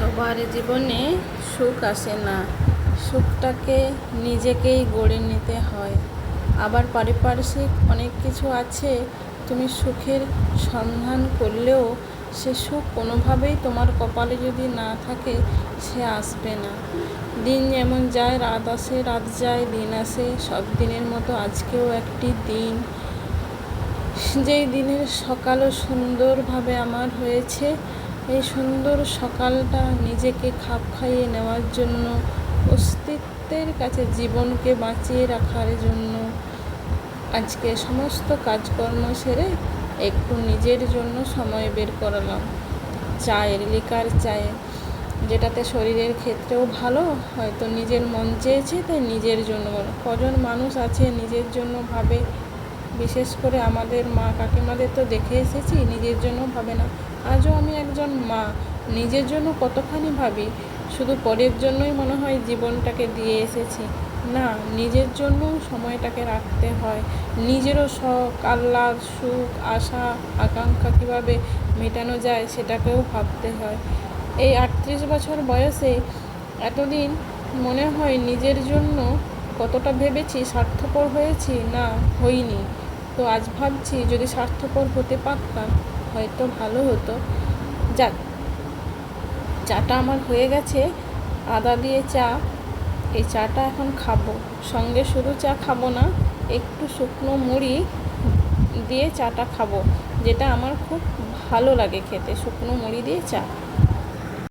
সবার জীবনে সুখ আসে না, সুখটাকে নিজেকেই গড়ে নিতে হয়। আবার পারিপার্শ্বিক অনেক কিছু আছে, তুমি সুখের সন্ধান করলেও সে সুখ কোনোভাবেই তোমার কপালে যদি না থাকে সে আসবে না। দিন যেমন যায়, রাত আসে, রাত যায়, দিন আসে। সব দিনের মতো আজকেও একটি দিন, যেই দিনের সকালও সুন্দরভাবে আমার হয়েছে। এই সুন্দর সকালটা নিজেকে খাপ খাইয়ে নেওয়ার জন্য, অস্তিত্বের কাছে জীবনকে বাঁচিয়ে রাখার জন্য আজকে সমস্ত কাজকর্ম সেরে একটু নিজের জন্য সময় বের করালাম। চায়ের লিকার চায়ে, যেটাতে শরীরের ক্ষেত্রেও ভালো, হয়তো নিজের মন চেয়েছে তাই নিজের জন্য। কজন মানুষ আছে নিজের জন্য ভাবে, বিশেষ করে আমাদের মা কাকিমাদের তো দেখে এসেছি নিজের জন্য ভাবে না। আজও আমি একজন মা, নিজের জন্য কতখানি ভাবি, শুধু পরের জন্যই মনে হয় জীবনটাকে দিয়ে এসেছি। না, নিজের জন্যও সময়টাকে রাখতে হয়। নিজেরও শখ, আহ্লাদ, সুখ, আশা, আকাঙ্ক্ষা কীভাবে মেটানো যায় সেটাকেও ভাবতে হয়। এই 38 বছর বয়সে এতদিন মনে হয় নিজের জন্য কতটা ভেবেছি, স্বার্থপর হয়েছি? না, হইনি। তো আজ ভাবছি যদি স্বার্থপর হতে পারতাম হয়তো ভালো হতো। যাক, চাটা আমার হয়ে গেছে, আদা দিয়ে চা। এই চাটা এখন খাবো। সঙ্গে শুধু চা খাবো না, একটু শুকনো মুড়ি দিয়ে চাটা খাবো, যেটা আমার খুব ভালো লাগে খেতে, শুকনো মুড়ি দিয়ে চা।